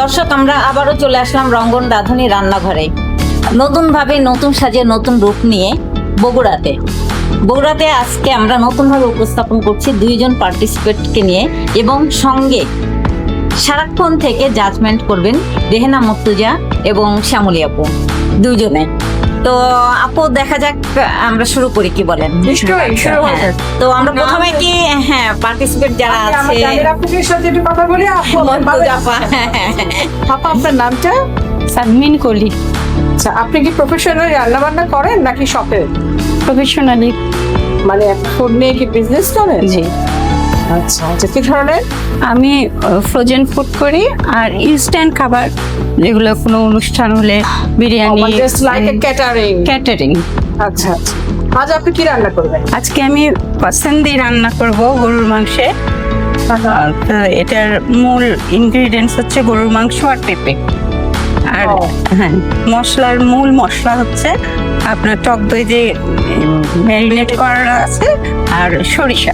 দর্শক, আমরা আবারও চলে আসলাম রঙ্গন রাঁধুনি রান্নাঘরে, নতুনভাবে নতুন সাজে নতুন রূপ নিয়ে বগুড়াতে আজকে আমরা নতুনভাবে উপস্থাপন করছি দুইজন পার্টিসিপেন্টকে নিয়ে, এবং সঙ্গে সারাক্ষণ থেকে জাজমেন্ট করবেন রেহেনা মুর্তজা এবং শ্যামলী আপু, দুইজনে। তো আপু, দেখা যাক, আমরা শুরু করি, কি বলেন? হ্যাঁ, তো আমরা প্রথমে কি পার্টিসিপেন্ট যারা আছে আপনাদের সাথে একটু কথা বলি। আপা, আপনার নামটা? সাদমিন কলি। আচ্ছা, আপনি কি প্রফেশনালি রান্না বান্না করেন নাকি শখে? প্রফেশনালি। মানে ফুড নিয়ে কি বিজনেস করেন? জি। আচ্ছা আচ্ছা, কি ধরনের? আমি ফ্রোজেন ফুড করি আর ইনস্ট্যান্ট খাবার, যেগুলো কোনো অনুষ্ঠান হলে biryani, just like a catering. Catering. আচ্ছা আচ্ছা, আজ আপনি কি রান্না করবেন? আজকে আমি পছন্দি রান্না করব গরুর মাংসে। তো এটার মূল ইনগ্রিডিয়েন্টস হচ্ছে গরুর মাংস আর পেঁপে। আর হ্যাঁ, মশলার মূল মশলা হচ্ছে আপনার টক দই যে ম্যারিনেট করা আছে, আর সরিষা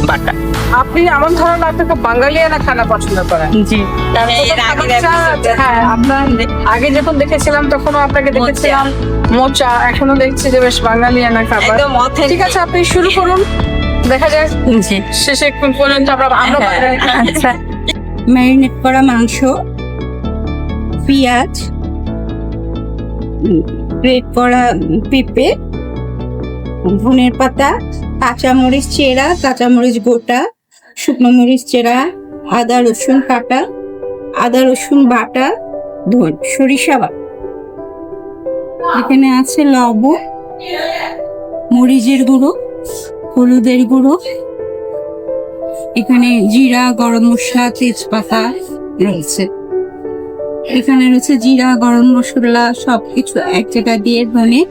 বাটা। আপনি এমন ধরনের আপনাকে বাঙালিয়ানা খানা পছন্দ করেন? জি। হ্যাঁ, আপনার আগে যখন দেখেছিলাম তখনও আপনাকে দেখেছিলাম মোচা, এখনো দেখছি যে বেশ বাঙালিয়ানা খাবার। একদম authentic। ঠিক আছে, আপনি শুরু করুন, দেখা যাক জি। শেষে কোন পর্যন্ত আমরা বাঙালি খাই। আচ্ছা, ম্যারিনেট করা মাংস, পেঁয়াজ, গ্রেট করা পেঁপে, ধনের পাতা, কাঁচামরিচ চেরা, কাঁচামরিচ গোটা, শুকনো মরিচ চেরা, আদা রসুন কাটা, আদা রসুন বাটা, সরিষা বাটা। এখানে আছে লবণ, মরিচের গুঁড়ো, হলুদের গুঁড়ো, এখানে জিরা, গরম মশলা, তেজপাতা রয়েছে। এখানে রয়েছে জিরা, গরম মশলা সবকিছু এক জায়গায় দিয়ে ধনে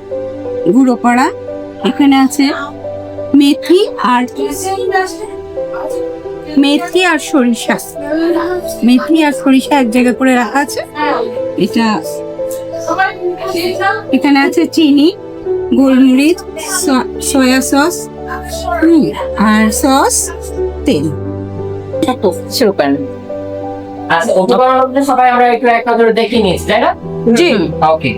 গুঁড়ো করা। এখানে আছে মেথি আর সরিষা। মেথি আর সরিষা এক জায়গায় করে রাখা আছে। এটা এখানে আছে চিনি, গোলমরিচ, সয়া সস আর সস, তেল। শুরু করেন। আচ্ছা, উপকরণগুলো সবাই আমরা একটু এক নজরে দেখে নিয়েছি, তাই না? জি। ওকে।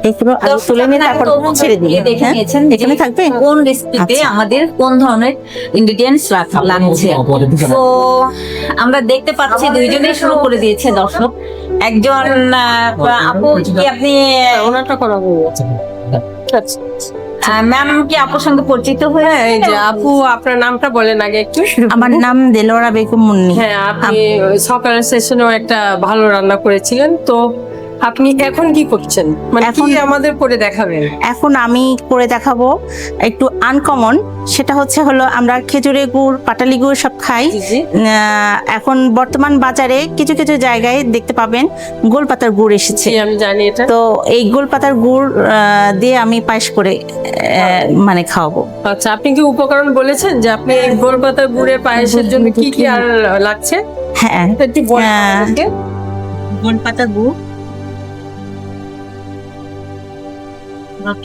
এগুলো আগে তুলে নিয়ে তারপর ছেড়ে দিই। দেখে নিয়েছেন এখানে থাকবে কোন রেসিপিতে আমাদের কোন ধরনের ইনগ্রেডিয়েন্টস লাগছে। তো আমরা দেখতে পাচ্ছি দুইজনেই শুরু করে দিয়েছে দর্শক। একজন আপু, কি আপনি ওনারটা করাবো? ম্যাম কি আপুর সঙ্গে পরিচিত হয়ে? এই যে আপু, আপনার নামটা বলেন আগে একটু। আমার নাম দেলোয়ারা বেগম মুন্নি। হ্যাঁ, আপনি সকালের সেশনেও একটা ভালো রান্না করেছিলেন, তো আপনি এখন কি করছেন? মানে এখন কি আমাদের করে দেখাবেন? এখন আমি করে দেখাবো একটু আনকমন। সেটা হলো আমরা খেজুরের গুড়, পাটালি গুড় সব খাই। এখন বর্তমান বাজারে কিছু কিছু জায়গায় দেখতে পাবেন গোলপাতার গুড় এসেছে। আমি জানি এটা। তো এই গোলপাতার গুড় দিয়ে আমি পায়েস করে মানে খাওয়াবো। আচ্ছা, আপনি কি উপকরণ বলেছেন যে আপনি গোলপাতা গুড়ের পায়েসের জন্য কি কি আর লাগছে? হ্যাঁ, একটু বলেন আমাদেরকে। গোলপাতা গুড়,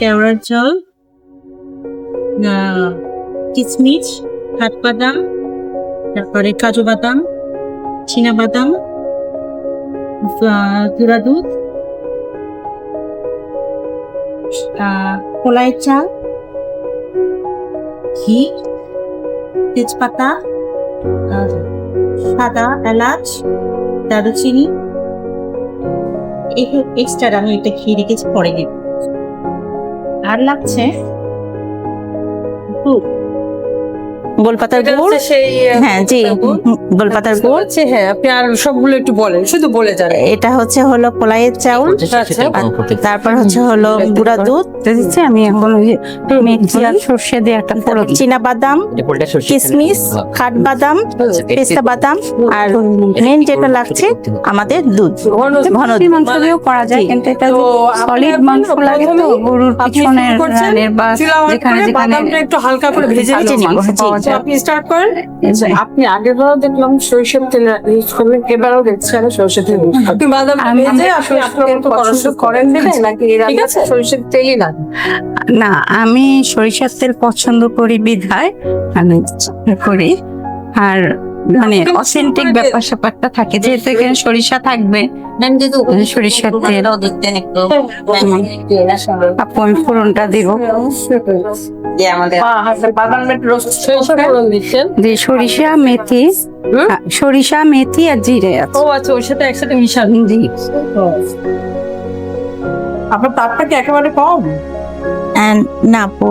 কেওড়ার জল, কিশমিশ, কাঠবাদাম, তারপরে কাজু বাদাম, চীনা বাদাম, গুঁড়া দুধ, কলাই চাল, ঘি, তেজপাতা, সাদা এলাচ, দারুচিনি। এক্সট্রা আমি এটা খেয়ে রেখেছি, পরে দিব। আর লাগছে গোলপাতার গুড়। হ্যাঁ জি, গোলপাতার গুড়। হ্যাঁ, আপনি আর সবগুলো একটু বলেন, শুধু বলে যান। এটা হলো কলাইয়ের চাউল। তারপর হলো গুঁড়া দুধ দিচ্ছে। আমি এখন মেথি আর সর্ষে দিয়ে একটা চীনা বাদাম, কিশমিশ, কাঠবাদাম, পেস্তা বাদাম, আর মেন যেটা লাগছে আমাদের দুধ। ঘন মাংস দিয়েও করা যায়, কিন্তু এটা সলিড মাংস লাগে তো গরুর পিছনের রানের বা যেখানে বাদামটা একটু হালকা করে ভেজে মাংস পাওয়া যায়। আপনি স্টার্ট করেন। আপনি আগেরবারও দেখলাম সরিষার তেল ইউজ করলেন, এবারও দেখছি আমি সরিষার তেল। আপনি বাদাম ভেজে আপনি আপনার মতো পছন্দ করেন দিবেন, নাকি এর আগে সরিষার তেলই না? না, আমি সরিষার তেল পছন্দ করি বিধায় আমি করি। আর মানে অথেন্টিক ব্যাপার স্যাপারটা থাকে, যেহেতু এখানে সরিষা থাকবে, সরিষার তেল। আপু আমি ফোড়নটা দিব, বাদামের রোস্ট ফোড়ন দিচ্ছেন। যে সরিষা মেথি, সরিষা মেথি আর জিরে আছে। ও আচ্ছা, ওর সাথে একসাথে মিশান। জি। আপনার তাপটা কি একেবারে কম? না আপু,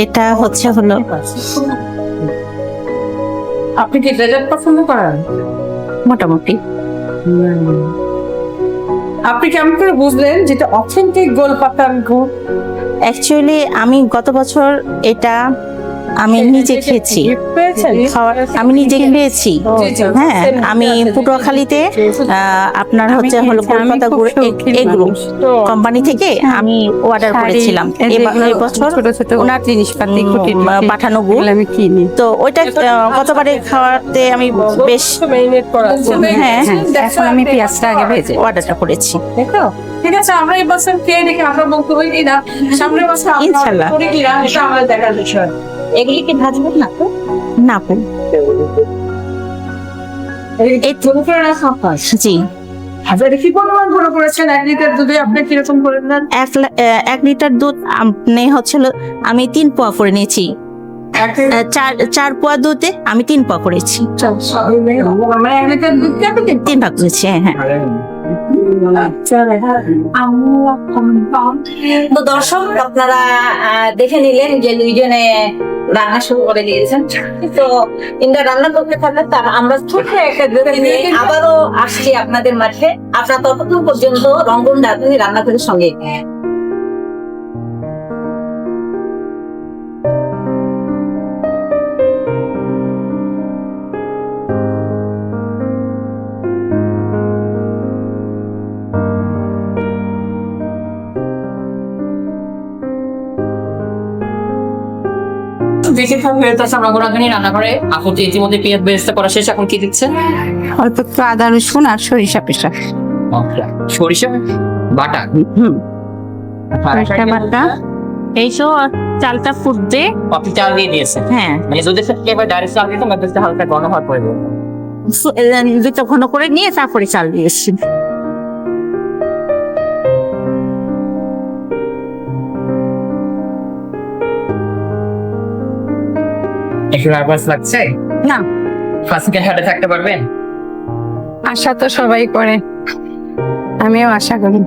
এটা হলো আপনি কি ডেজার্ট পছন্দ করেন? মোটামুটি। আপনি কেমন করে বুঝলেন যেটা অথেন্টিক গোলপাতার গুড়? অ্যাকচুয়ালি আমি গত বছর এটা আমি নিজে খেয়েছি, আমি নিজে খেয়েছি। হ্যাঁ, আমি পটুয়াখালীতে আপনার হলো কলকাতা গুড় এগ্রো কোম্পানি থেকে আমি অর্ডার করেছিলাম এই বছর ছোট ছোট ওনার জিনিসপাতি পাঠানো গুড়। আমি কিনি। তো ওইটা গতবারে খাওয়াতে আমি বেশ মেরিনেট করা আছে। হ্যাঁ এখন আমি পেঁয়াজটা আগে ভেজে অর্ডারটা করেছি। দেখো, ঠিক আছে, আমরা এই বছর খেয়ে দেখি আমরা বলতে হই কিনা, সামনের বছর আমরা ইনশাআল্লাহ। করি কিনা, এটা আমাদের দেখার বিষয়। এগুলি কি ভাজবেন না তো? না আপু, এই ছোটো করে রাখা হয়। জি। আপনারা কি পরিমাণ গুঁড়ো করেছেন 1 লিটার দুধে? আপনি কিরকম করে নেন? 1 লিটার দুধ আপনি আমি 3 পোয়া করে নিয়েছি। 4 পোয়া দুধে আমি 3 পোয়া করেছি, মানে 1 লিটার দুধকে আপনি 3 ভাগ করেছি। হ্যাঁ। তো দর্শক, আপনারা দেখে নিলেন যে দুইজনে রান্না শুরু করে দিয়েছেন। তো ইন্দা রান্না করতে থাকলে তার আমরা ছোট্ট একটা বিরতি নিয়ে আবারও আসছি আপনাদের মাঝে। আপনারা ততক্ষণ পর্যন্ত রঙ্গন রাঁধুনি রান্না করে সঙ্গে বেশিরভাগ হয়ে আছে আমরা গোড়াগানি রান্না করে। আপু তো ইতিমধ্যে পেঁয়াজ বেরেস্তা করা শেষ, এখন কি দিচ্ছেন? অল্প একটু আদা রসুন আর সরিষা পেশা। সরিষা বাটা। সরিষা বাটা। এই তো চালটা ফুটবে। আপনি চাল দিয়ে দিয়েছেন? হ্যাঁ, মানে দুধের সাথে এবার ডাইরেক্ট চাল দিতে হবে, হালকা ঘন হওয়ার পরে দেবো। দুধটা ঘন করে নিয়ে তারপরে চাল দিয়েছি। একটু নার্ভাস লাগছে? না, ফার্স্ট সেকেন্ড হার্টে থাকতে পারবেন? আশা তো সবাই করে, আমিও আশা করি।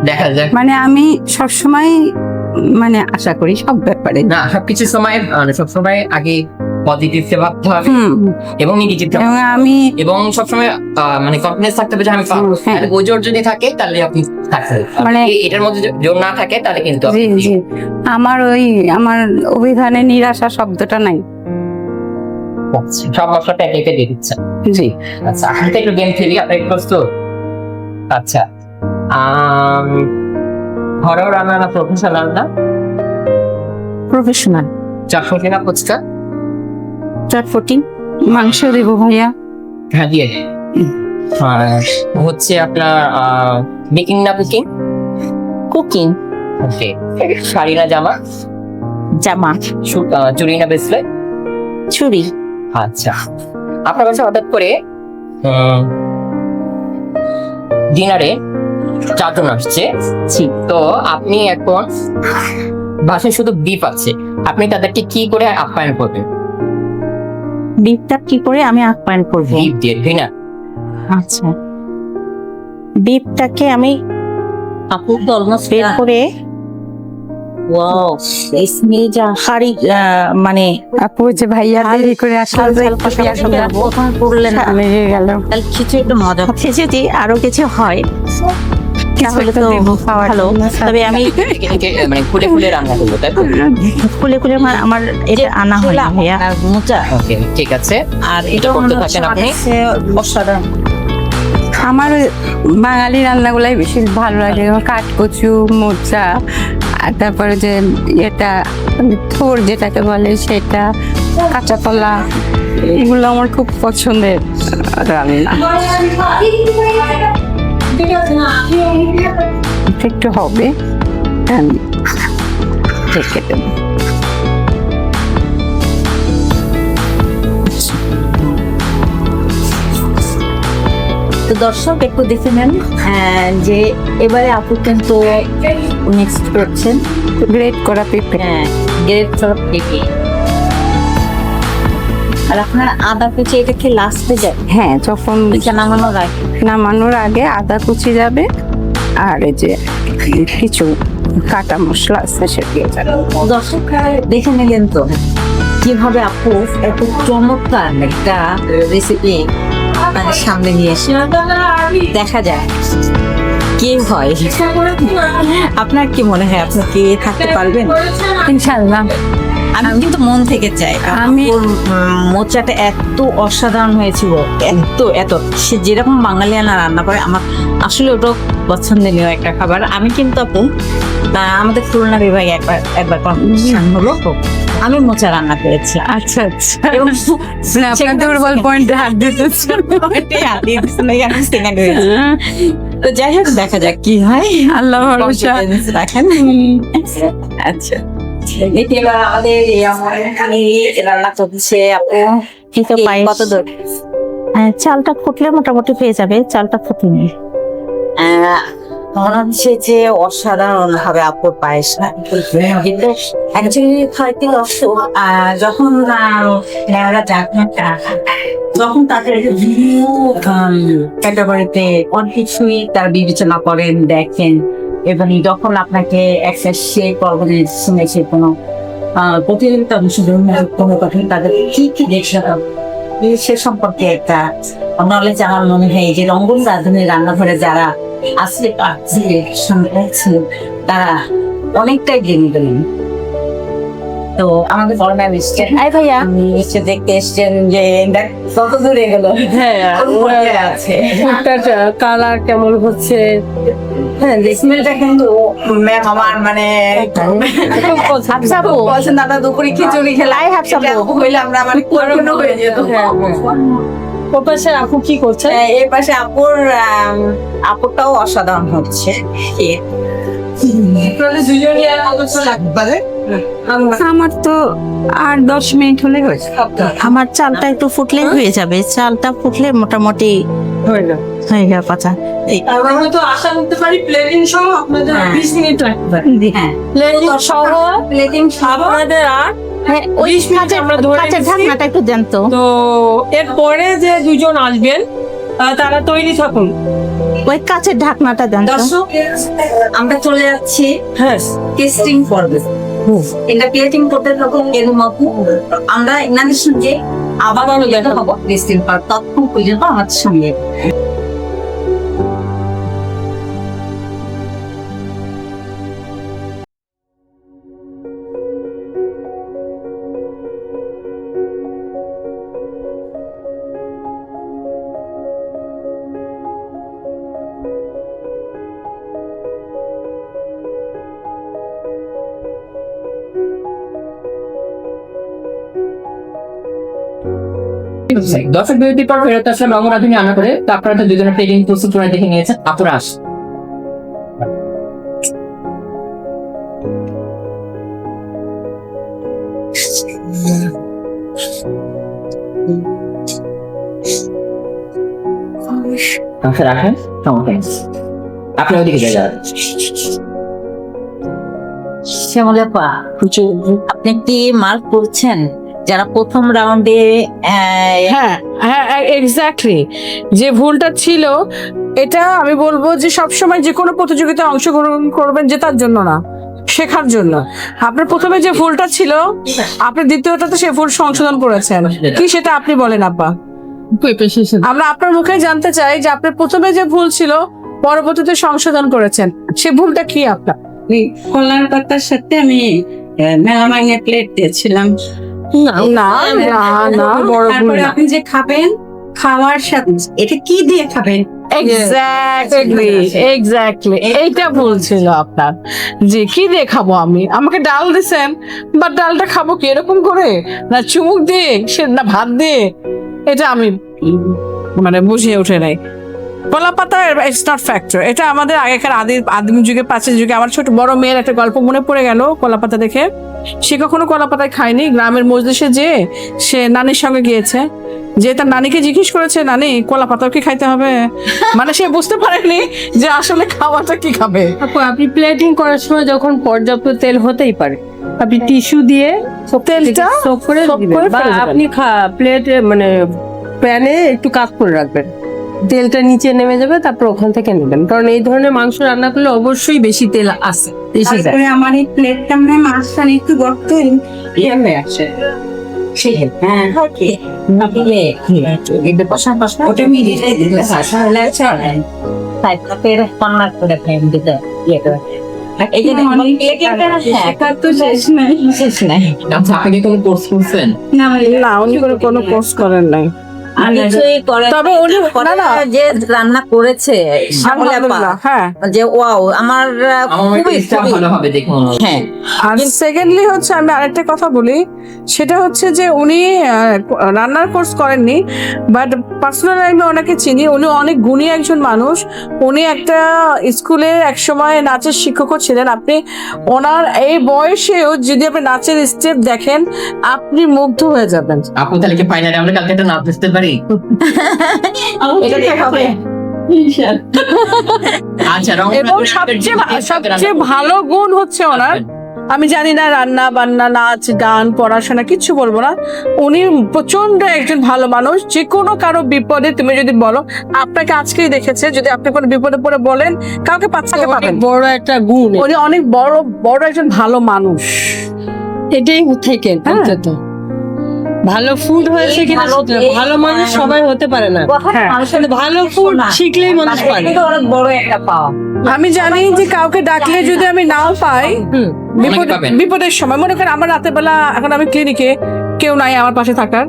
দেখা যাক। মানে আমি সবসময় মানে আশা করি সব ব্যাপারে। না, সবকিছু সময় সবসময় আগে পজিটিভ ভাবতে হবে এবং নেগেটিভ এবং আমি এবং সবসময় মানে কনফিডেন্স থাকতে হবে যে আমি পারবো। হ্যাঁ। আর ওই জোর যদি থাকে তাহলে আপনি সাকসেস। মানে মানে- এটার মধ্যে জোর না থাকে তাহলে কিন্তু জি জি, আমার অভিধানে নিরাশা শব্দটা নাই। সব মশলাটা একে একে দিয়ে দিচ্ছেন। জি। আচ্ছা, আপনি তো একটু গেম খেলি, আপনি প্রস্তুত? আচ্ছা, ঘরেও রান্না না প্রফেশনাল না? প্রফেশনাল। চটপটি না ফুচকা? চটপটি। মাংস দেব ভাইয়া। হ্যাঁ, দিয়ে দিন। আর হচ্ছে আপনার বেকিং না কুকিং? কুকিং। ওকে। শাড়ি না জামা? জামা। চুড়ি না ব্রেসলেট? ছুরি। আচ্ছা, আপনার কাছে হঠাৎ করে ডিনারে 4 জন আসছে, তো আপনি এখন বাসায় শুধু বিফ আছে, আপনি তাদেরকে কি করে আপ্যায়ন করবেন? বিফটা কি করে আমি আপ্যায়ন করব? বিফ দিয়ে ডিনার। আচ্ছা, বিফটাকে আমি আপু তো অলমোস্ট বের করে ওয়াও, এই স্মেল যা হাড়ি মানে আপু যে ভাইয়া দেরি করে আসলে প্রথম করলেন না, লেগে গেল। তাহলে কিছু একটু মজা যদি আরো কিছু হয় তাহলে তো দেবো খাওয়ার ভালো। জন্য। তবে আমি মানে খুলে খুলে রান্না করবো, তাই তো? খুলে খুলে আমার এটা আনা হয় না ভাইয়া। আর মোচা, ওকে, ঠিক আছে। আর এটা এটা করতে থাকেন আপনি। অসাধারণ। আমার বাঙালি রান্নাগুলাই বেশি ভালো লাগে, যেমন কাঠকচু, মোচা, আর তারপরে যে এটা থোর যেটাকে বলে সেটা, কাঁচা কলা, এগুলো আমার খুব পছন্দের রান্না। এটা একটু হবে, আমি রেখে দেবো। তো দর্শক একটু দেখে নেন যে এবারে আপু কিন্তু নেক্সট করছেন গ্রেট করা পেঁপে। গ্রেট করা পেঁপে। আর আপনার আদা কুচি এটা কি লাস্টে যায়? হ্যাঁ, যখন এটা নামানোর আগে। নামানোর আগে আদা কুচি যাবে, আর এই যে কিছু কাটা মশলা আছে সেগুলো যাবে। দর্শক দেখে নিলেন তো কিভাবে আপু এত চমৎকার একটা রেসিপি আপনাদের সামনে নিয়ে এসে দেখা যায় কি হয়। আপনার কি মনে হয়, আপনি কি থাকতে পারবেন? ইনশাআল্লাহ। আমি কিন্তু মন থেকে চাই। আমি- ওর মোচাটা এত অসাধারণ হয়েছিল, এত সে যেরকম বাঙালিয়ানা রান্না করে আমার আসলে ওটা পছন্দনীয় একটা খাবার। আমি কিন্তু আপু আমাদের খুলনা বিভাগে একবার কম্পিটিশন হলো তো আমি মোচা রান্না করেছি। আচ্ছা আচ্ছা, এবং মানে আপনার দুর্বল পয়েন্টে হাত দিতেছেন। তো যাই হোক, দেখা যাক কি হয়। আল্লাহ ভরসা। Confidence রাখেন। আচ্ছা, এটি এবার আমাদের রান্না করছে আপু। কিন্তু পায়েস কত দূর? চালটা ফুটলে মোটামুটি হয়ে যাবে, চালটা ফুটিনি। মনে হচ্ছে যে অসাধারণ ভাবে আপুর পায়েস না, কিন্তু অ্যাকচুয়ালি হয়তো যখন ওরা ডাকনাটা তখন তাদের ক্যাটাগরিতে অনেক কিছুই তার বিবেচনা করেন, দেখেন, এবং যখন আপনাকে একটা সে অর্গানাইজেশনে সে কোনো প্রতিযোগিতা অংশগ্রহণের কোনো কথা তাদের কি কি দেখতে হবে সে সম্পর্কে একটা নলেজ আমার মনে হয় যে রঙ্গন রাঁধুনির রান্নাঘরে যারা আসলে তারা অনেকটাই জেনে গেলেন। তো আমাদের করোনা এসছেন, আই ভাইয়া, এসে দেখতে এসছেন যে দেখ কত দূরে গেল। হ্যাঁ, আছে কালার কেমন হচ্ছে, হ্যাঁ, স্মেলটা কিন্তু ম্যাম আমার মানে হাফসাবু বলছেন দাদা দুপুরে খিচুড়ি খেলাই হাফসাবু হইলে আমরা মানে পূর্ণ হয়ে যেত। ওপাশে আপু কি করছে? এই পাশে আপুরটাও অসাধারণ হচ্ছে। আমার তো আর 10 মিনিট হলে হয়েছে। আমার চালটা একটু ফুটলে হয়ে যাবে, চালটা ফুটলে মোটামুটি হয়ে গেল পাতা। আমরা তো আশা করতে পারি প্লেটিং সহ আপনাদের 20 মিনিট লাগবে। হ্যাঁ, প্লেটিং সহ প্লেটিং আপনাদের আর হ্যাঁ, ওই 20 মিনিট কাঁচের আমরা ধরে কাঁচের নিচ্ছি। ঢাকনাটা একটু জানতো। তো এরপরে যে দুজন আসবেন তারা তৈরি থাকুন। ওই কাঁচের ঢাকনাটা জানতো। দর্শক আমরা চলে যাচ্ছি হ্যাঁ, টেস্টিং পর্বে। এটা প্লেটিং করতে তখন এরকম আপু আমরা ইনাদের সঙ্গে আবার দেখা হবো টেস্টিং পর্ব। ততক্ষণ পর্যন্ত আমাদের সঙ্গে দর্শক বিরতির পর ফেরত আসলে রঙ্গরাধুনি রান্না করে তো আপনারা তো দুজনে প্লেটিং প্রস্তুত করে দেখে নিয়েছেন। আপুরা আস। রাখেন, আপনি ওইদিকে যাবেন। শ্যামলাপা, আপনি কি মার্ক করছেন যারা প্রথম রাউন্ডে হ্যাঁ হ্যাঁ এক্স্যাক্টলি যে ভুলটা ছিল, এটা আমি বলবো যে সবসময় যে কোনো প্রতিযোগিতায় অংশগ্রহণ করবেন জেতার জন্য না, শেখার জন্য। আপনার প্রথমে যে ভুলটা ছিল আপনি দ্বিতীয়টাতে সে ভুল সংশোধন করেছেন, কি সেটা আপনি বলেন আপা। আমরা আপনার মুখে জানতে চাই যে আপনার প্রথমে যে ভুল ছিল পরবর্তীতে সংশোধন করেছেন, সে ভুলটা কি আপনার? কলার পাতার সাথে আমি মেলামাইনের প্লেট দিয়েছিলাম। না না না, বড় ভুল তারপরে না। আপনি যে খাবেন, খাওয়ার সাথে এটা কি দিয়ে খাবেন? এক্স্যাক্টলি এইটা ভুল ছিল আপনার, যে কি দিয়ে খাবো আমি, আমাকে ডাল দিছেন, বা ডালটা খাবো কি এরকম করে, না চুমুক দিয়ে, সে না ভাত দিয়ে, এটা আমি মানে বুঝিয়ে ওঠে নাই। কলা পাতা ইটস নট ফ্যাক্টর। এটা আমাদের আগেকার আদিম যুগে, প্রাচীন যুগে আমার ছোট বড় মেয়ের একটা গল্প মনে পড়ে গেল কলা পাতা দেখে। সে কখনো কলা পাতায় খায়নি, গ্রামের মজলিসে যেয়ে সে নানির সঙ্গে গিয়েছে, যে তার নানিকে জিজ্ঞেস করেছে, নানি কলা পাতাও কি খাইতে হবে? মানে সে বুঝতে পারেনি যে আসলে খাওয়াটা কি খাবে। আপু, আপনি প্লেটিং করার সময় যখন পর্যাপ্ত তেল হতেই পারে, আপনি টিস্যু দিয়ে তেলটা সোক করে soak দিবেন, করে বা ফেলে দিবেন। আপনি প্লেটে মানে প্যানে একটু কাপ করে রাখবেন, তেলটা নিচে নেমে যাবে, তারপর ওখান থেকে নেবেন। কারণ এই ধরনের মাংস রান্না করলে অবশ্যই বেশি তেল আসে, বেশি যায়। তারপরে আমার এই প্লেটটা মানে মাছটা একটু গর্ত হয়ে আসে। হ্যাঁ, ওটা মিলিয়ে দিলে তাহলে সাইডটাপের কর্নার করে ফ্রেম দিতে ইয়ে করে। এই যে শেখার তো শেষ নাই। শেষ নাই। আচ্ছা, আপনি কি কোনো কোর্স করছেন? না না, উনি কোনো কোর্স করেন নাই। কিছুই করে তবে উনি না না যে রান্না করেছে শ্যামলী আপা, আলহামদুলিল্লাহ, হ্যাঁ। যে ওয়াও আমার আমার খুবই টেস্টটা খুবই ভালো হবে দেখুন। হ্যাঁ। আর সেকেন্ডলি হচ্ছে আমি আরেকটা কথা বলি, সেটা হচ্ছে যে উনি রান্নার কোর্স করেননি, বাট পার্সোনালি আমি ওনাকে চিনি। উনি অনেক গুণী একজন মানুষ। উনি একটা স্কুলে একসময় নাচের শিক্ষকও ছিলেন। আপনি ওনার এই বয়সেও যদি আপনি নাচের স্টেপ দেখেন, আপনি মুগ্ধ হয়ে যাবেন। আপু, তাহলে কি ফাইনালি আমরা কালকে একটা নাচ দেখতে পারি? এটা তো হবে। আচ্ছা, এবং সবচেয়ে ভালো গুণ হচ্ছে ওনার, আমি জানি না রান্না বান্না নাচ গান পড়াশোনা কিচ্ছু বলবো না, উনি প্রচন্ড একজন ভালো মানুষ। যে কোনো কারো বিপদে তুমি যদি বলো, আপনাকে আজকেই দেখেছে, যদি আপনি কোনো বিপদে পড়ে বলেন, কাউকে পাচ্ছাকে পাবেন। বড় একটা গুণ, উনি অনেক বড় বড় একজন ভালো মানুষ। এটাই থেকে অন্তত ভালো ফুড হয়েছে কিনা সেটা না। ভালো মানুষ সবাই হতে পারে না, হ্যাঁ। আসলে ভালো ফুড শিখলেই মানুষ পারে। এটা তো অনেক বড় একটা পাওয়া। আমি জানি যে কাউকে ডাকলে যদি আমি নাও পাই, পাবেন। বিপদের সময়, মনে করেন আমার রাতের বেলা, এখন আমি ক্লিনিকে, কেউ নাই আমার পাশে থাকার,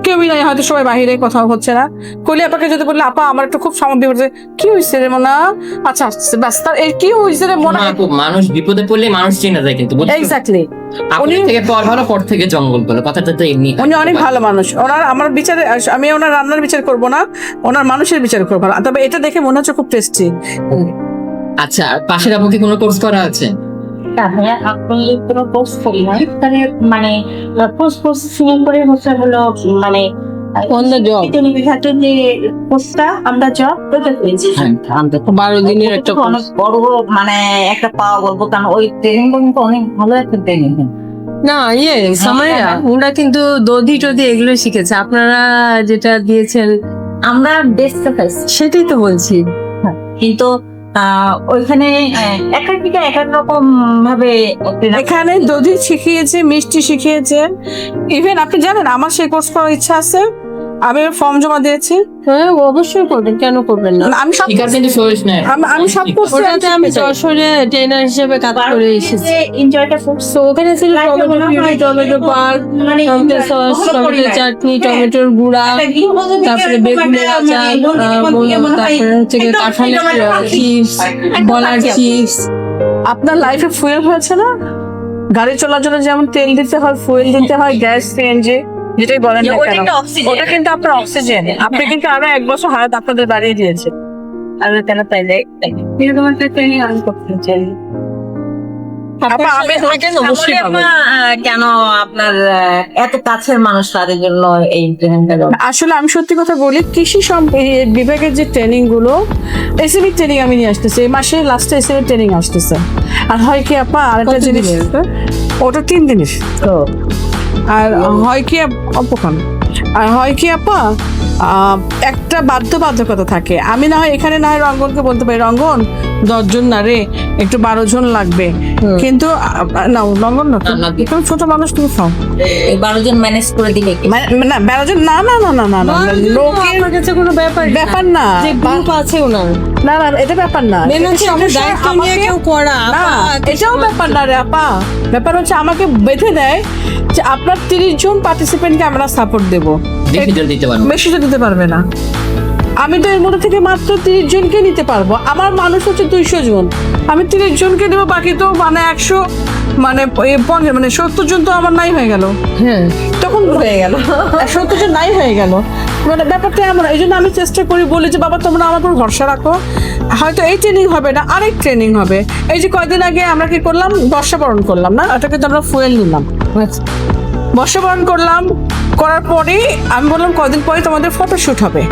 কেউই নাই, হয়তো সবাই বাহিরে, কোথাও হচ্ছে না, কলি আপাকে যদি বললে, আপা আমার একটু খুব সময় হচ্ছে, কি হয়েছে রে মোনা? আচ্ছা আসছে, ব্যাস, তার এই কি হয়েছে রে মোনা? না আপু, মানুষ বিপদে পড়লে মানুষ চেনা যায়, কিন্তু বুঝছেন? এক্স্যাক্টলি, আপনি থেকে পর ভালো, পর থেকে জঙ্গল ভালো, কথাটা তো এমনি। উনি অনেক ভালো মানুষ। ওনার আমার বিচারে, আমি ওনার রান্নার বিচার করব না, ওনার মানুষের বিচার করবো। তবে এটা দেখে মনে হচ্ছে খুব টেস্টি। আচ্ছা, আর পাশের আপু কি কোনো কোর্স করা আছে? তাহলে আপনি কোনো কোর্স করি না, তাহলে মানে পোস্ট সিং করে হচ্ছে হলো মানে On the job. বিভাগের যে কোর্সটা আমরা জব করতে পেরেছি। 12 দিনের একটা অনেক বড় মানে একটা পাওয়া বলবো, কারণ ওই ট্রেনিং কিন্তু অনেক ভালো একটা ট্রেনিং। না সামাইয়া, ওরা কিন্তু দধি টধি এগুলো শিখেছে, আপনারা যেটা দিয়েছেন আমরা বেস্ট পাইছি, সেটাই তো বলছি। কিন্তু ওইখানে এক একটা এক এক রকম ভাবে এখানে দধি শিখিয়েছে, মিষ্টি শিখিয়েছে। ইভেন আপনি জানেন আমার সেই কোর্স করার ইচ্ছা আছে, আমি ফর্ম জমা দিয়েছি। হ্যাঁ, অবশ্যই করবেন, কেন করবেন না? আমি সব শিকার কিন্তু সহিস না। আমি সব কোর্স ওটাতে আমি যশোরে ট্রেনার হিসেবে কাজ করে এসেছি। এনজয়টা করছি। তো ওখানে ছিল tomato puree, tomato pulp, tomato sauce, tomato chutney, টমেটোর গুঁড়া, তারপরে বেগুনের আচার, তারপরে হচ্ছে গিয়ে কাঁঠালের চিপস, বলার চিপস। আপনার লাইফে ফুয়েল হয়েছে না? গাড়ি চলার জন্য যেমন তেল দিতে হয়, ফুয়েল দিতে হয়, গ্যাস, সিএনজি, যেটাই বলেন না কেন, ওটা কিন্তু আপনার অক্সিজেন। আপনি কিন্তু আরো 1 বছর হায়াত আপনাদের বাড়িয়ে দিয়েছে। আর কেন তাইলে এরকম একটা ট্রেনিং আমি করতে চাই। আপা, আমি অবশ্যই পাবো। কেন আপনার এত কাছের মানুষ তাদের জন্য এই ট্রেনিংটা? আসলে আমি সত্যি কথা বলি, কৃষি বিভাগের যে ট্রেনিং গুলো, এসএমই ট্রেনিং আমি নিয়ে আসতেছি, এই মাসে লাস্টে এসএমই ট্রেনিং আসতেছে। আর হয় কি আপা, আরেকটা জিনিস, ওটা 3 দিনের। আর হয় কি অপকান, আর হয় কি আপা, একটা বাধ্যবাধকতা থাকে। আমি না হয় এখানে না হয় রঙ্গনকে বলতে পারি, রঙ্গন 10 জন না রে, একটু 12 জন লাগবে, কিন্তু না রঙ্গন না, তুমি ছোট মানুষ, তুমি খাও, 12 জন ম্যানেজ করে দিলে কি? না 12 জন, না না না না না না, লোকের আমার কাছে কোনো ব্যাপার না, যে গ্রুপ আছে ওনার, না না, এটা ব্যাপার না, দায়িত্ব নিয়ে কেউ করা। না, এটাও ব্যাপার না রে আপা। ব্যাপার হচ্ছে আমাকে বেঁধে দেয় যে আপনার 30 জন পার্টিসিপেন্টকে আমরা সাপোর্ট দেবো, বেশি জল দিতে পারবো। বেশি তো দিতে পারবে না। আমি তো এর মধ্যে থেকে মাত্র 30 জনকে নিতে পারবো। আমার মানুষ হচ্ছে 200 জন, আমি 30 জনকে দেবো, বাকি তো মানে 100 মানে 70 জন তো আমার নাই হয়ে গেল। হ্যাঁ, তখন হয়ে গেল 70 জন নাই হয়ে গেল। মানে ব্যাপারটা এমন, এই জন্য আমি চেষ্টা করি, বলি যে বাবা তোমরা আমার উপর ভরসা রাখো, হয়তো এই ট্রেনিং হবে না, আরেক ট্রেনিং হবে। এই যে কয়দিন আগে আমরা কি করলাম, বর্ষাবরণ করলাম না, ওটাকে তো আমরা ফুয়েল নিলাম, বর্ষাবরণ করলাম, করার পরে আমি বললাম কয়দিন পরে তোমাদের ফটোশ্যুট হবে।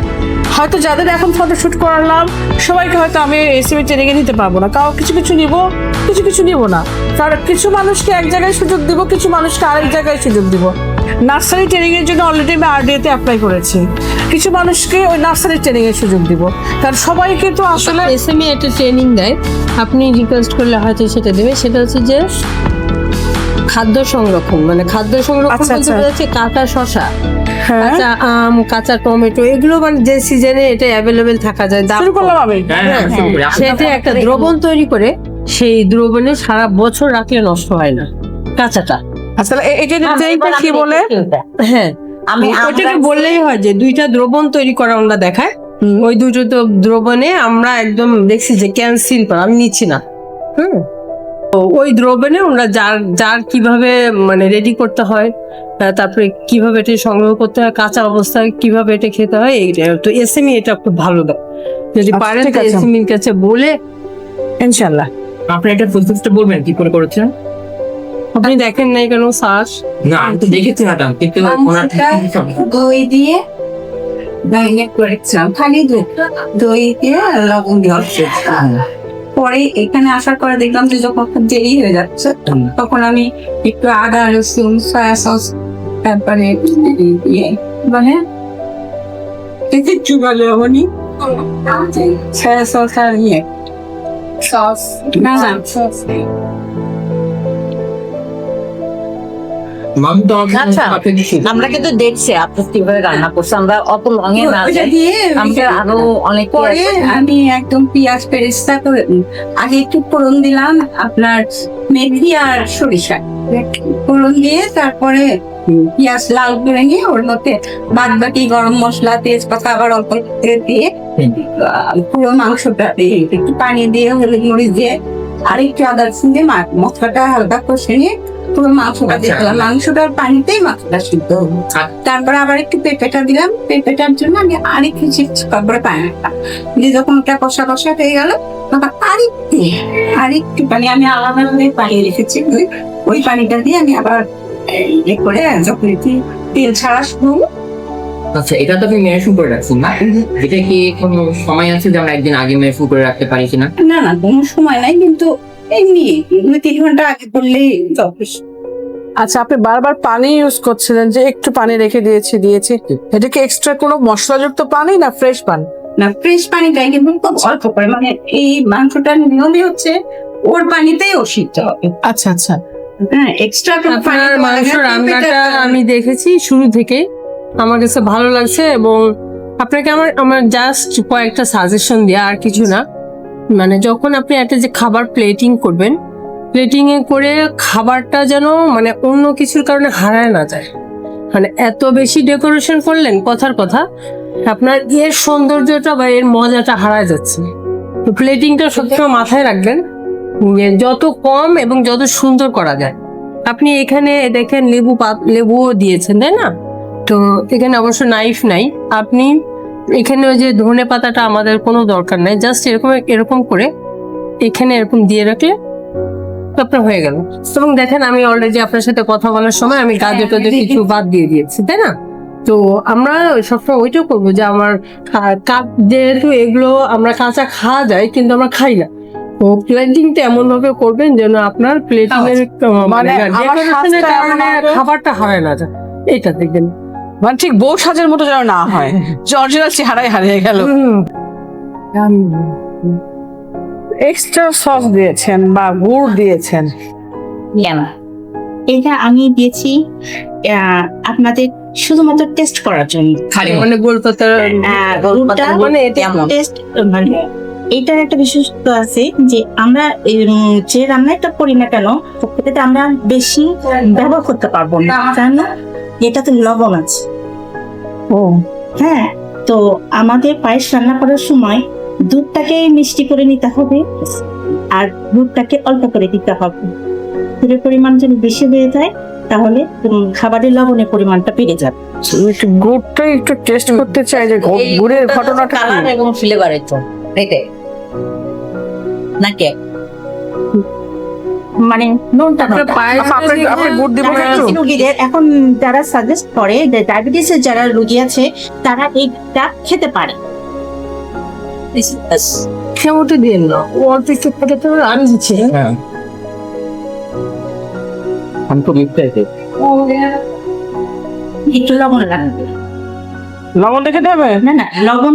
হয়তো যাদের এখন ফটোশ্যুট করালাম সবাইকে হয়তো আমি এসএমই ট্রেনিংয়ে নিতে পারবো না, কাউ কিছু কিছু নিব, কিছু কিছু নিব না। কারণ কিছু মানুষকে এক জায়গায় সুযোগ দিব, কিছু মানুষকে আরেক জায়গায় সুযোগ দিব। নার্সারি ট্রেনিং এর জন্য অলরেডি আমি RDA-তে অ্যাপ্লাই করেছি, কিছু মানুষকে ওই নার্সারি ট্রেনিং এর সুযোগ দিব, কারণ সবাইকে তো আসলে এসএমই একটা ট্রেনিং দেয়, আপনি রিকোয়েস্ট করলে হয়তো সেটা দেবে। সেটা হচ্ছে যে খাদ্য সংরক্ষণ, মানে খাদ্য সংরক্ষণ আচ্ছা, বলতে আচ্ছা। বোঝাচ্ছে কাঁচা শসা, হ্যাঁ কাঁচা আম, কাঁচা টমেটো, এগুলো মানে যে সিজনে এটা অ্যাভেলেবেল থাকা যায়, দাম শুরু করলাম আমি। সেটা একটা দ্রবণ তৈরি করে, সেই দ্রবণে সারা বছর রাখলে নষ্ট হয় না কাঁচাটা। আচ্ছা এটা ট্রেনিংটা কি বলে? হ্যাঁ, আমি ওইটাকে বললেই হয় যে দুইটা দ্রবণ তৈরি করা আমরা দেখায়, ওই দুটো তো দ্রবণে আমরা একদম দেখছি যে ক্যান্সিল করা, আমি নিচ্ছি না। তো ওই দ্রবণে আমরা যার যার কিভাবে মানে রেডি করতে হয়, তারপরে কিভাবে এটা সংগ্রহ করতে হয়, কাঁচা অবস্থায় কিভাবে এটা খেতে হয়, এইটা তো এসএমই এটা খুব ভালো দেয়। যদি আচ্ছা, পারেন ঠিক তো আছে। এসএমইর কাছে বলে ইনশাল্লাহ। আপনি এটা প্রসেসটা বলবেন কি করে করেছেন? আপনি দেখেন নাই কেন শ্বাস না আমি তো দেখেছি ম্যাডাম, কিন্তু ওনার দই দিয়ে ম্যারিনেট করেছিলাম, খালি দই দিয়ে লবণ দিয়ে পরে এখানে আসার পরে দেখলাম যে যখন খুব দেরি হয়ে যাচ্ছে, তখন আমি একটু আদা রসুন সয়া সস তারপরে মানে চুবা লবণী সয়া সস আর সস সস আমি তো আচ্ছা, আমরা কিন্তু দেখছি আপনি কিভাবে রান্না করছে, আমরা অত লঙে না ওইটা যাই। দিয়ে আমরা আরো অনেক পরে আমি একদম পেঁয়াজ পেরেস্তা করে আগে একটু ফোড়ন দিলাম আপনার মেথি আর সরিষা ফোড়ন দিয়ে, তারপরে পেঁয়াজ লাল করে নিয়ে ওর মধ্যে বাদ বাকি গরম মশলা তেজপাতা আবার অল্প করে দিয়ে পুরো মাংসটা দিয়ে একটু পানি দিয়ে হলুদ মরিচ দিয়ে আর একটু আদা রসুন দিয়ে মশলাটা হালকা কষে নিয়ে পুরো মাংসটা দিয়ে দিলাম, মাংসটার পানিতেই মাংসটা সিদ্ধ হলো। তারপরে আবার একটু পেঁপেটা দিলাম, পেঁপেটার জন্য আমি আরেকটু চিপস তারপরে পানি দিলাম দিয়ে যখন ওটা কষা কষা হয়ে গেল তখন আরেকটু পানি আমি আলাদা করে পানি রেখেছি, ওই পানিটা দিয়ে আমি আবার ইয়ে করে যখন তেল ছাড়া শুরু। আচ্ছা, এটা তো আপনি ম্যারিনেশন করে রাখছেন না? এটা কি কোনো সময় আছে যে আমরা একদিন আগে ম্যারিনেশন করে রাখতে পারি কিনা? না না কোনো সময় নাই, কিন্তু এমনি 2-3 ঘন্টা আগে করলেই যথেষ্ট। আচ্ছা আপনি বারবার পানি ইউজ করছিলেন, যে একটু পানি রেখে দিয়েছি, এটা কি এক্সট্রা কোনো মশলাযুক্ত পানি না ফ্রেশ পানি? না ফ্রেশ পানিটাই, কিন্তু খুব অল্প করে, মানে এই মাংসটার নিয়মই হচ্ছে ওর পানিতেই ও সিদ্ধ হবে। আচ্ছা আচ্ছা। হ্যাঁ এক্সট্রা আপনার মাংস রান্নাটা আমি দেখেছি শুরু থেকে, আমার কাছে ভালো লাগছে। এবং আপনাকে আমার জাস্ট কয়েকটা সাজেশন দেয়া, আর কিছু না। মানে যখন আপনি একটা যে খাবার প্লেটিং করবেন, প্লেটিং এ করে খাবারটা যেন মানে অন্য কিছুর কারণে হারায় না যায়। মানে এত বেশি ডেকোরেশন করলেন, কথার কথা আপনার এর সৌন্দর্যটা বা এর মজাটা হারায় যাচ্ছে। তো প্লেটিংটা সবসময় মাথায় রাখবেন যে যত কম এবং যত সুন্দর করা যায়। আপনি এখানে দেখেন লেবুও দিয়েছেন, তাই না? তো এখানে অবশ্য নাইফ নাই, আপনি এখানে ওই যে ধনে পাতাটা আমাদের কোনো দরকার নাই, জাস্ট এরকম করে এখানে এরকম দিয়ে রাখলে আপনার হয়ে গেল। এবং দেখেন আমি অলরেডি আপনার সাথে কথা বলার সময় আমি গাজর টাজর কিছু বাদ দিয়ে দিয়েছি, তাই না? তো আমরা সবসময় ওইটাও করবো যে আমার যেহেতু এগুলো আমরা কাঁচা খাওয়া যায় কিন্তু আমরা খাই না, তো প্লেটিংটা এমন ভাবে করবেন যেন আপনার প্লেটিং এর মানে আমার decoration-এর স্বাস্থ্য কারণে আমার- খাবারটা হারায় না যায়, এটা দেখবেন। মানে ঠিক বউ সাজের মতো যেন না হয়, যে অরিজিনাল চেহারাই হারিয়ে গেল। এক্সট্রা সস দিয়েছেন বা গুড় দিয়েছেন? এটা আমি দিয়েছি আপনাদের শুধুমাত্র টেস্ট করার জন্য। খালি মানে গোলপাতা গুড়টা মানে এটা কেমন? টেস্ট মানে এইটার একটা বিশেষত্ব আছে যে আমরা যে রান্নাটা করি না কেন সেটাতে আমরা বেশি ব্যবহার করতে পারবো না, কারণ এটাতে লবণ আছে। ও হ্যাঁ, তো আমাদের পায়েস রান্না করার সময় দুধটাকে মিষ্টি করে নিতে হবে আর দুধটাকে অল্প করে দিতে হবে। দুধের পরিমাণ যদি বেশি হয়ে যায় তাহলে খাবারের লবণের পরিমাণটা বেড়ে যাবে। একটু গুড়টাই একটু টেস্ট করতে চাই যে গুড়ের ঘটনাটা কি? কালার এবং ফ্লেভারের তো এটাই নাকি মানে নুনটা আপনার পায়েসটা আপনি গুড় দিবেন একটু? ডায়াবেটিস রোগীদের এখন যারা সাজেস্ট করে যে ডায়াবেটিসের যারা রোগী আছে তারা এইটা খেতে পারে। খেমোতে দিয়ে না ও অল্প একটু থেকে তো আরো দিচ্ছে হ্যাঁ আমি তো মিথ্যা একটু লবণ লাগবে। লবণ দেখে দেবে? না লবণ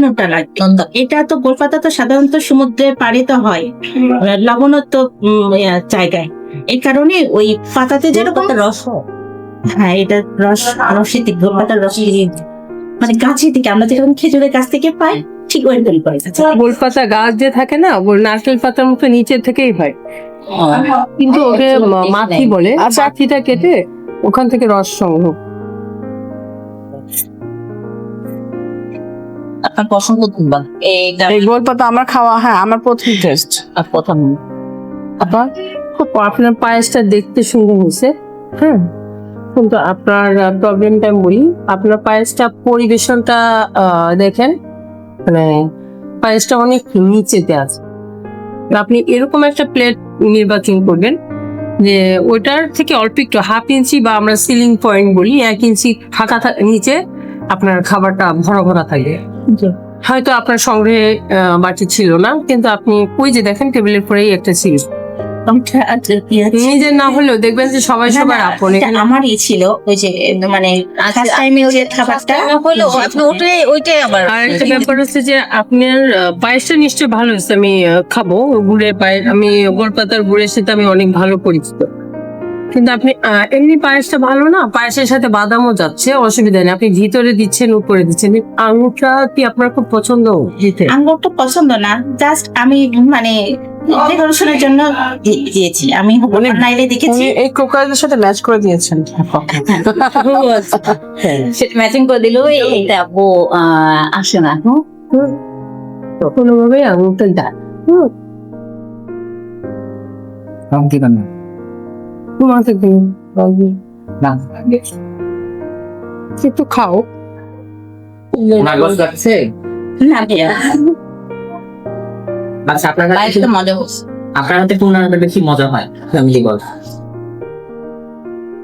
নুনটা লাগবে। এটা তো গোলপাতা তো সাধারণত সমুদ্রের পাড়ে তো হয়, লবণও তো জায়গায়, এই কারণে ওই পাতাতে যেরকম রস হ্যাঁ এটা রসের দিক, গোলপাতার রস মানে গাছের দিকে আমরা যেরকম খেজুরের গাছ থেকে পাই ঠিক ওই তৈরি করে। গোলপাতা গাছ যে থাকে না ওর নারকেল পাতার মতো নিচের থেকেই হয়, কিন্তু ওকে মাথি বলে। আচ্ছা। মাথিটা কেটে ওখান থেকে রস সংগ্রহ। আপনার পছন্দ কোনটা? এইটা এই গোলপাতা আমার খাওয়া, হ্যাঁ আমার প্রথম টেস্ট। প্রথম আপনার আপনার পায়েসটা দেখতে সুন্দর হয়েছে, হ্যাঁ, কিন্তু আপনার প্রবলেমটা আমি বলি। আপনার পায়েসটা পরিবেশনটা দেখেন, মানে পায়েসটা অনেক নিচেতে আছে। আপনি এরকম একটা প্লেট নির্বাচন করবেন যে ওইটার থেকে অল্প একটু 1/2 ইঞ্চি বা আমরা সিলিং পয়েন্ট বলি 1 ইঞ্চি ফাঁকা নিচে আপনার খাবারটা ভরা ভরা থাকে। হয়তো আপনার সংগ্রহে বাটি ছিল না, কিন্তু আপনি ওই যে দেখেন টেবিলের পরেই একটা ছিল। নিজের না হলেও দেখবেন যে সবাই সবার আপন। এটা আমারই ছিল ওই যে মানে ফার্স্ট টাইমে যে খাবারটা হলো আপনি ওইটাই আবার আর একটা ব্যাপার হচ্ছে যে আপনার পায়েসটা নিশ্চয়ই ভালো হয়েছে। আমি খাবো গুড়ের পায়েস, আমি গোলপাতার গুড়ের সাথে আমি অনেক ভালো পরিচিত, কিন্তু আপনি এমনি পায়েসটা ভালো না, পায়েসের সাথে বাদামও যাচ্ছে, অসুবিধা নেই। আপনি ভিতরে দিচ্ছেন উপরে দিচ্ছেন। আঙুরটা কি আপনার খুব পছন্দ? আঙ্গুরটা পছন্দ না, জাস্ট আমি মানে ডেকোরেশনের জন্য দিয়েছি। আমি নাইলে দেখেছি উনি এই ক্রোকাইজের সাথে ম্যাচ করে দিয়েছেন। ম্যাচিং করে দিল এইটা ও আসে না। কোনোভাবে আঙুরটা দেয় তোমাকে দিন একটু খাও। নাগজ লাগছে। না ভাইয়া, আচ্ছা আপনার কাছে পায়েসটা মজা হচ্ছে। আপনার হাতে কোন রান্নাটা বেশি মজা হয় ফ্যামিলি বল?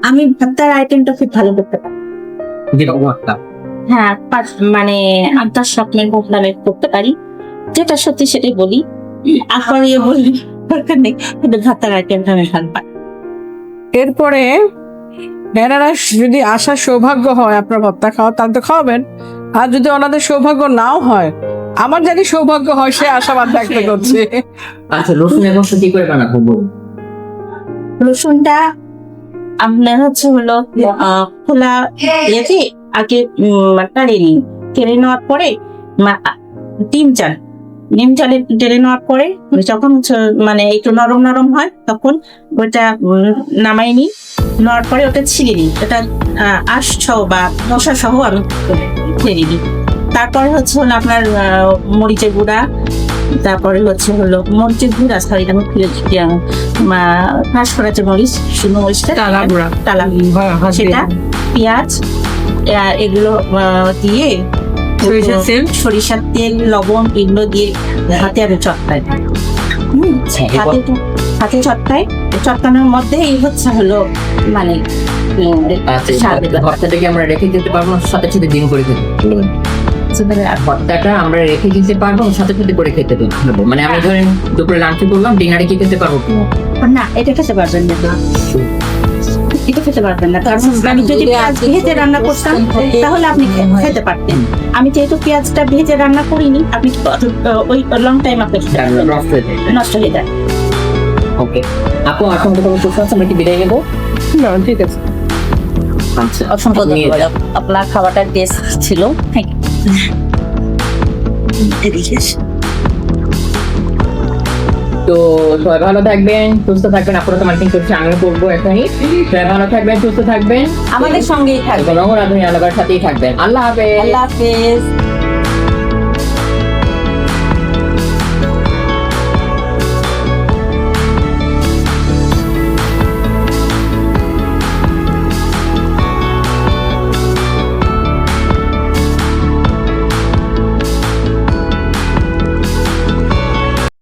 আমি ভর্তার আইটেমটা খুব ভালো করতে পারি। যেটা ওয়াক্তা হ্যাঁ মানে আদার স্বপ্নের ভর্তা আমি করতে পারি, যেটা সত্যি সেটাই বলি। আপনার ইয়ে বলি দরকার নেই, কিন্তু ভর্তার আইটেমটা আমি ভালো পারি। এরপরে এনারা যদি আসার সৌভাগ্য হয় আপনার ভর্তা খাওয়া, তাহলে তো খাওয়াবেন। আর যদি ওনাদের সৌভাগ্য নাও হয়, আমার জানি সৌভাগ্য হয়, সে আশাবাদ ব্যক্ত করছে। আচ্ছা রসুন এবং কি করে বানাবো বল? রসুনটা আপনার হচ্ছে হলো খোলা ইয়েতে আগে টাড়িয়ে নিন, টেনে নেওয়ার পরে নিম চালে টেনে নেওয়ার পরে যখন মানে একটু নরম নরম হয় তখন ওটা নামাই নিই। নেওয়ার পরে ওটা ছিঁড়ে নিই, ওটা আঁশ সহ বা মশা সহ আমি ছেড়ে দিই। তারপরে হচ্ছে হলো আপনার মরিচের গুঁড়া, তারপরে হচ্ছে হলো মরিচের গুঁড়া, সরি আমি ক্রাশ করা যে মরিচ, শুকনো মরিচটা টালা গুঁড়া। টালা সেটা, পেঁয়াজ এগুলো দিয়ে সরিষার তেল লবণ এগুলো দিয়ে হাতে আমি চটকাই দিই। হাতে চটকাই, চটকানোর মধ্যে এই হচ্ছে হলো মানে ভর্তাটাকে আমরা রেখে দিতে পারবো সাথে সাথে দিন করে খেতে ভর্তাটা আমরা রেখে দিতে পারবো সাথে সাথে করে খেতে পারবো। মানে আমি ধরেন দুপুরে লাঞ্চে করলাম, ডিনারে কি খেতে পারবো? না, এটা খেতে পারবেন না, এটা খেতে পারবেন না। কারণ আমি যদি পেঁয়াজ ভেজে রান্না করতাম তাহলে আপনি খেতে পারতেন। আমি যেহেতু পেঁয়াজটা ভেজে রান্না করিনি, আপনি ওই লং টাইম আপনি নষ্ট হয়ে যায়। ওকে আপু, এখন তো কোনো প্রশ্ন আছে, আমরা কি বিদায় নেবো? না ঠিক আছে। আচ্ছা অসংখ্য ধন্যবাদ, আপনার খাবারটা টেস্ট ছিল। Thank you. তো সবাই ভালো থাকবেন, সুস্থ থাকবেন। আপনারা তো মার্কেটিং করছে, আমিও করবো এখনই। সবাই ভালো থাকবেন, সুস্থ থাকবেন, আমাদের সঙ্গেই থাকবেন। এবং রাধুনী আলাবার সাথেই থাকবেন। আল্লাহ হাফেজ। আল্লাহ হাফেজ।